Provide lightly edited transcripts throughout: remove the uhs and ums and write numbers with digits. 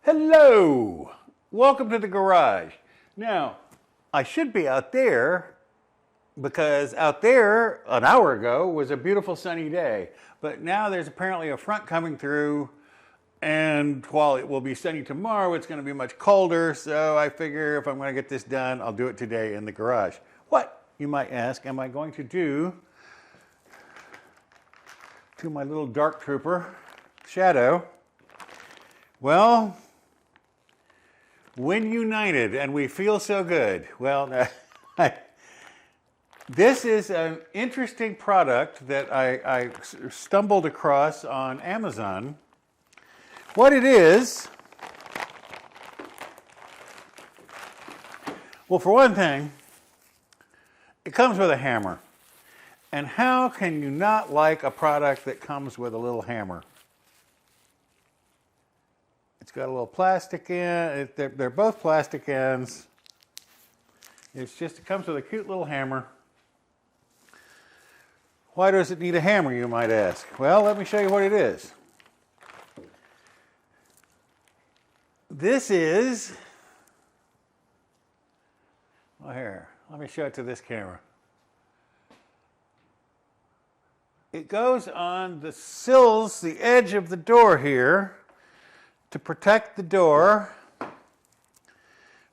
Hello! Welcome to the garage. Now, I should be out there because out there an hour ago was a beautiful sunny day. But now there's apparently a front coming through, and while it will be sunny tomorrow, it's going to be much colder. So I figure if I'm going to get this done, I'll do it today in the garage. What, you might ask, am I going to do to my little dark trooper, Shadow? Well, Winunite, and we feel so good. Well, this is an interesting product that I stumbled across on Amazon. What it is, well, for one thing, it comes with a hammer. And how can you not like a product that comes with a little hammer? It's got a little plastic in. They're both plastic ends. It comes with a cute little hammer. Why does it need a hammer, you might ask? Well, let me show you what it is. This is, well, here, let me show it to this camera. It goes on the sills, the edge of the door here, to protect the door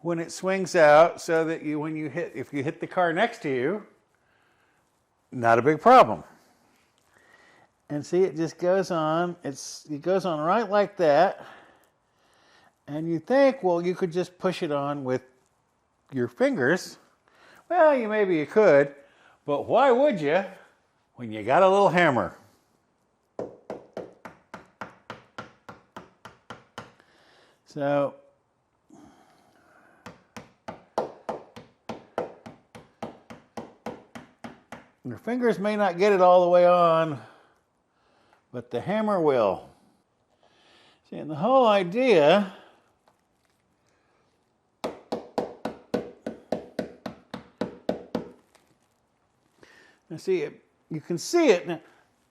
when it swings out, so that if you hit the car next to you, not a big problem. And see, it just goes on. It goes on right like that. And you think, well, you could just push it on with your fingers. Well, maybe you could, but why would you when you got a little hammer? So, your fingers may not get it all the way on, but the hammer will. See, and the whole idea now, see, you can see it.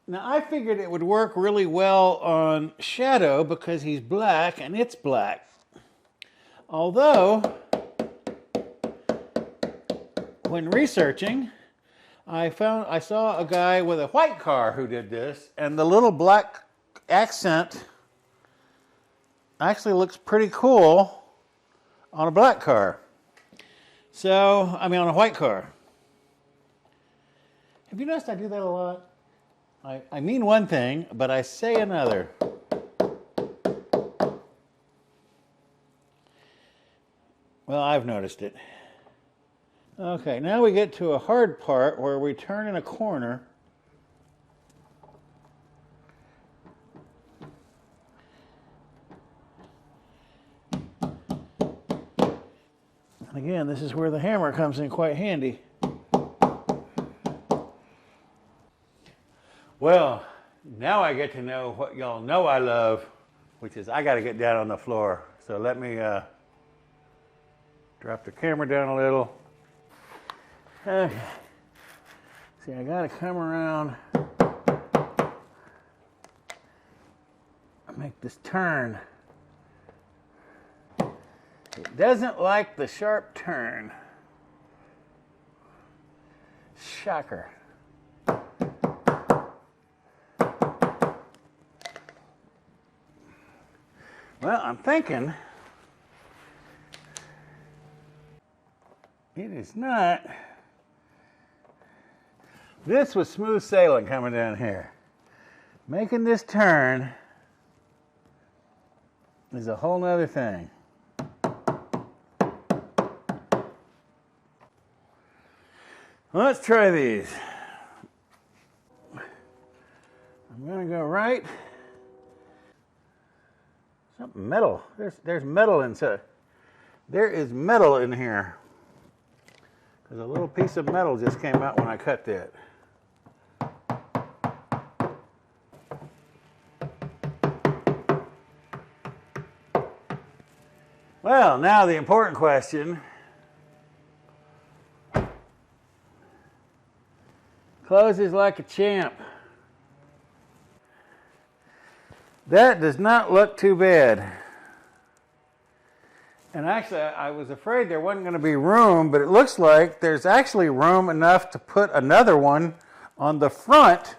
Now, I figured it would work really well on Shadow because he's black and it's black. Although, when researching, I saw a guy with a white car who did this, and the little black accent actually looks pretty cool on a black car. So, on a white car. Have you noticed I do that a lot? I mean one thing, but I say another. Well, I've noticed it. Okay, now we get to a hard part where we turn in a corner. And again, this is where the hammer comes in quite handy. Well, now I get to know what y'all know I love, which is I got to get down on the floor. So let me drop the camera down a little. Okay. See, I got to come around and make this turn. It doesn't like the sharp turn. Shocker. Well, I'm thinking it is not. This was smooth sailing coming down here. Making this turn is a whole nother thing. Well, let's try these. I'm going to go right. Something metal. There's metal inside. There is metal in here. Because a little piece of metal just came out when I cut that. Well, now the important question. Closes like a champ. That does not look too bad. And actually, I was afraid there wasn't going to be room, but it looks like there's actually room enough to put another one on the front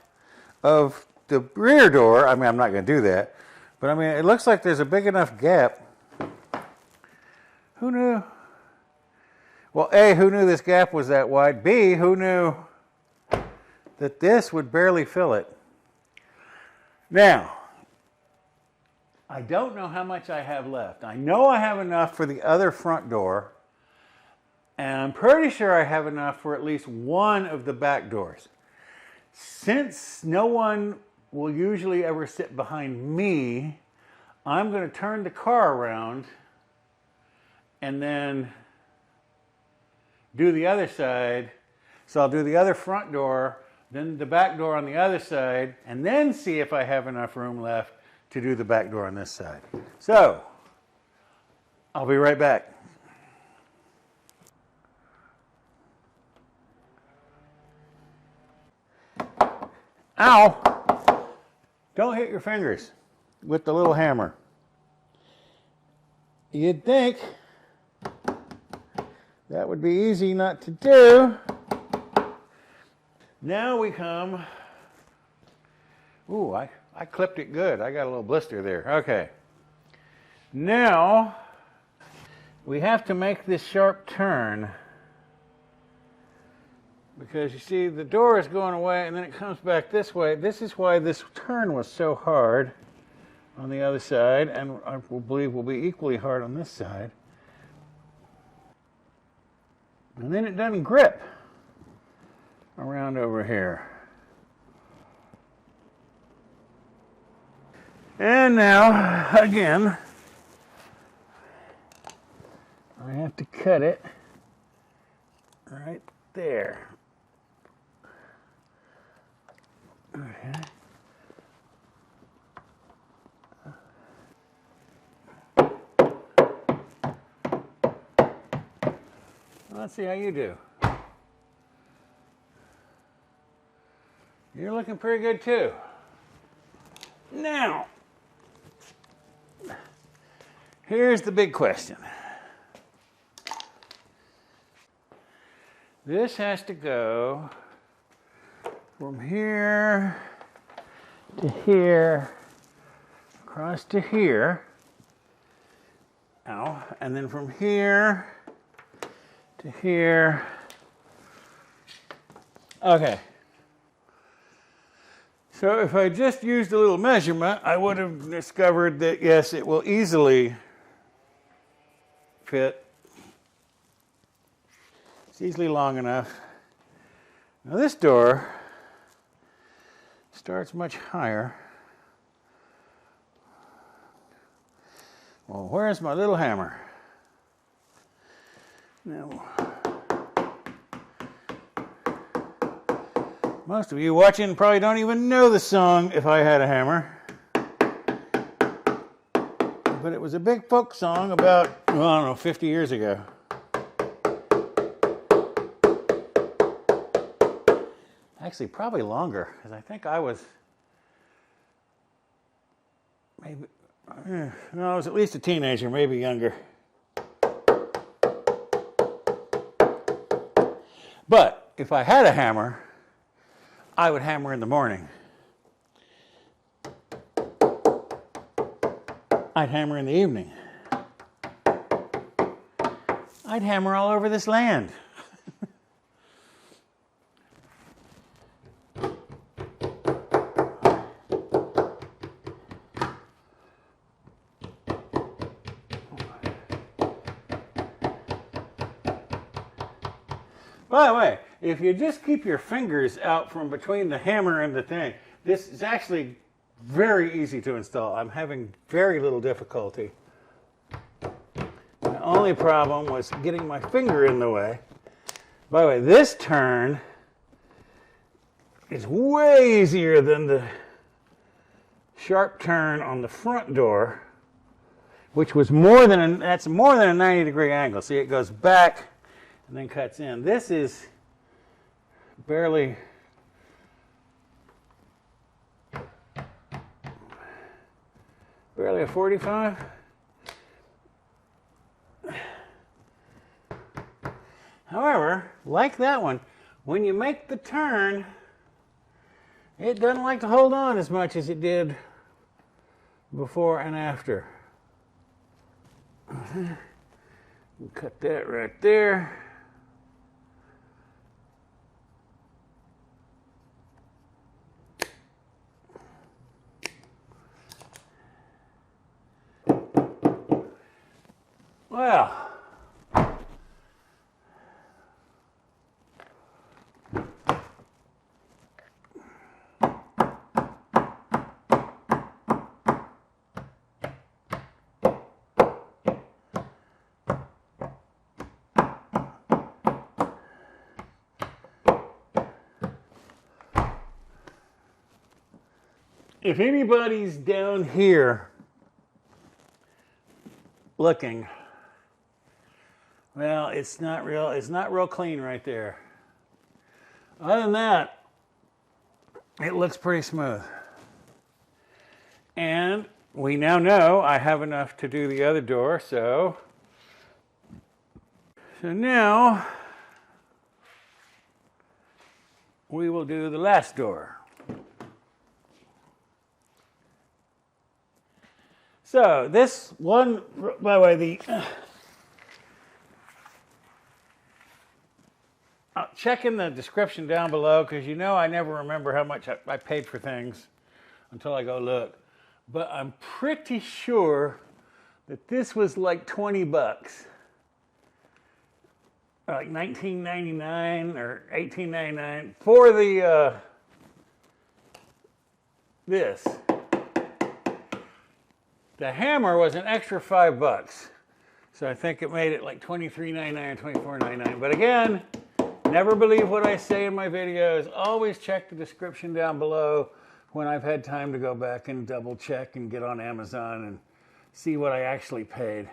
of the rear door. I mean, I'm not going to do that, but I mean, it looks like there's a big enough gap. Who knew? Well, A, who knew this gap was that wide? B, who knew that this would barely fill it? Now, I don't know how much I have left. I know I have enough for the other front door, and I'm pretty sure I have enough for at least one of the back doors. Since no one will usually ever sit behind me, I'm going to turn the car around and then do the other side. So I'll do the other front door, then the back door on the other side, and then see if I have enough room left to do the back door on this side. So, I'll be right back. Ow! Don't hit your fingers with the little hammer. You'd think that would be easy not to do. Now we come, ooh, I clipped it good. I got a little blister there. Okay. Now, we have to make this sharp turn because you see the door is going away and then it comes back this way. This is why this turn was so hard on the other side, and I believe will be equally hard on this side. And then it doesn't grip around over here. And now, again, I have to cut it right there. Okay. Let's see how you do. You're looking pretty good too. Now, here's the big question. This has to go from here to here, across to here. Ow. And then from here to here. Okay. So if I just used a little measurement, I would have discovered that, yes, it will easily fit. It's easily long enough. Now this door starts much higher. Well, where's my little hammer? Now, most of you watching probably don't even know the song If I Had a Hammer. But it was a big folk song about, well, I don't know, 50 years ago. Actually, probably longer, because I think I was maybe, no, I was at least a teenager, maybe younger. But if I had a hammer, I would hammer in the morning. I'd hammer in the evening. I'd hammer all over this land. By the way, if you just keep your fingers out from between the hammer and the thing, this is actually very easy to install. I'm having very little difficulty. The only problem was getting my finger in the way. By the way, this turn is way easier than the sharp turn on the front door, which was that's more than a 90-degree angle. See, it goes back and then cuts in. This is barely a 45. However, like that one, when you make the turn, it doesn't like to hold on as much as it did before and after. Cut that right there. Well, if anybody's down here looking, well, it's not real clean right there. Other than that, it looks pretty smooth. And we now know I have enough to do the other door, so now we will do the last door. So this one, by the way, check in the description down below, because you know I never remember how much I paid for things until I go look. But I'm pretty sure that this was like 20 bucks. Like $19.99 or $18.99 for the this. The hammer was an extra $5, so I think it made it like $23.99 or $24.99. But again, never believe what I say in my videos. Always check the description down below when I've had time to go back and double check and get on Amazon and see what I actually paid.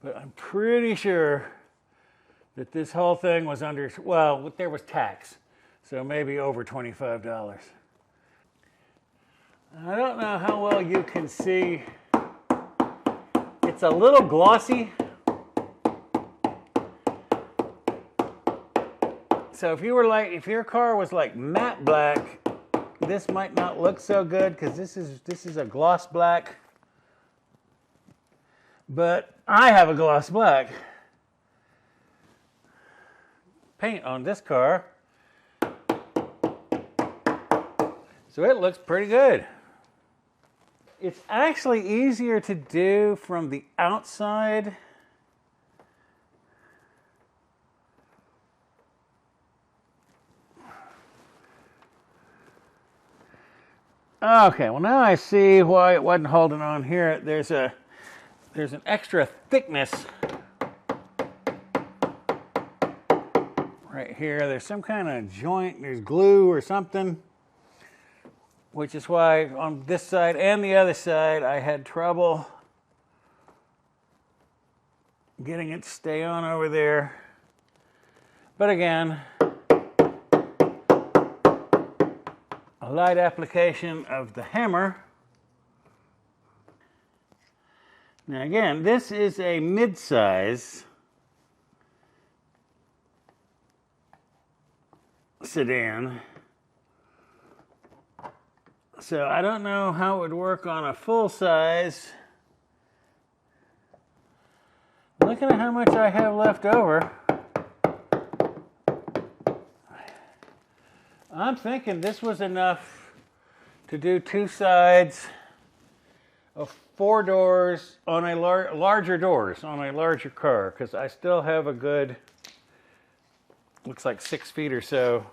But I'm pretty sure that this whole thing was under, well, there was tax, so maybe over $25. I don't know how well you can see. It's a little glossy. So if your car was like matte black, this might not look so good, because this is a gloss black. But I have a gloss black paint on this car, so it looks pretty good. It's actually easier to do from the outside. Okay, well now I see why it wasn't holding on here. There's an extra thickness right here. There's some kind of joint, there's glue or something, which is why on this side and the other side I had trouble getting it to stay on over there. But again, a light application of the hammer. Now again, this is a mid-size sedan. So I don't know how it would work on a full size. Looking at how much I have left over, I'm thinking this was enough to do two sides of 4 doors on a larger doors on a larger car, because I still have a good, looks like 6 feet or so.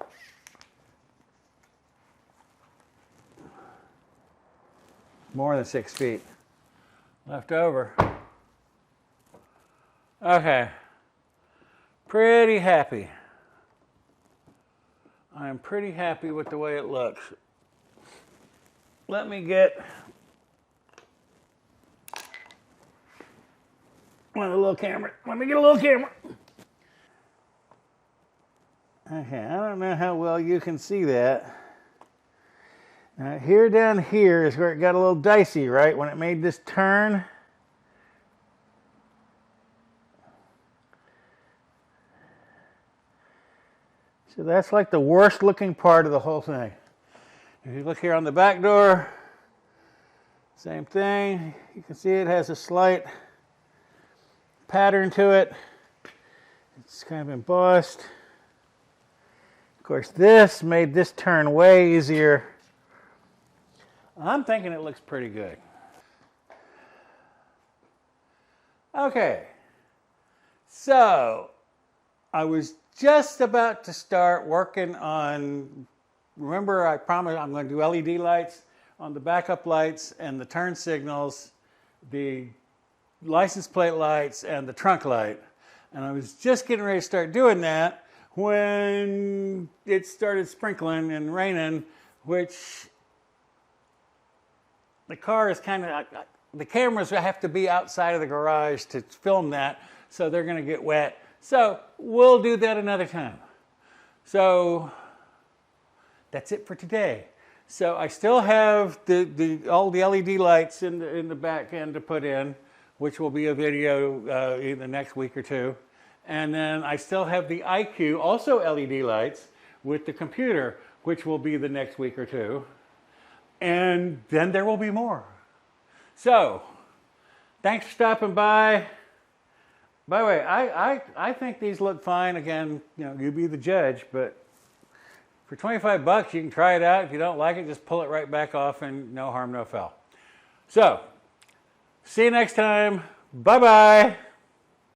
More than 6 feet left over. Okay, pretty happy. I'm pretty happy with the way it looks. Let me get a little camera. Let me get a little camera. Okay, I don't know how well you can see that. Here down here is where it got a little dicey, right? When it made this turn. So that's like the worst looking part of the whole thing. If you look here on the back door, same thing. You can see it has a slight pattern to it. It's kind of embossed. Of course, this made this turn way easier. I'm thinking it looks pretty good. Okay, so I was just about to start working on, remember I promised I'm going to do LED lights on the backup lights and the turn signals, the license plate lights and the trunk light. And I was just getting ready to start doing that when it started sprinkling and raining, which the car is kind of, the cameras have to be outside of the garage to film that, so they're going to get wet. So we'll do that another time. So that's it for today. So I still have all the LED lights in the back end to put in, which will be a video in the next week or two. And then I still have the IQ, also LED lights, with the computer, which will be the next week or two. And then there will be more. So, thanks for stopping by. By the way, I think these look fine. Again, you be the judge, but for 25 bucks, you can try it out. If you don't like it, just pull it right back off and no harm, no foul. So, see you next time. Bye-bye.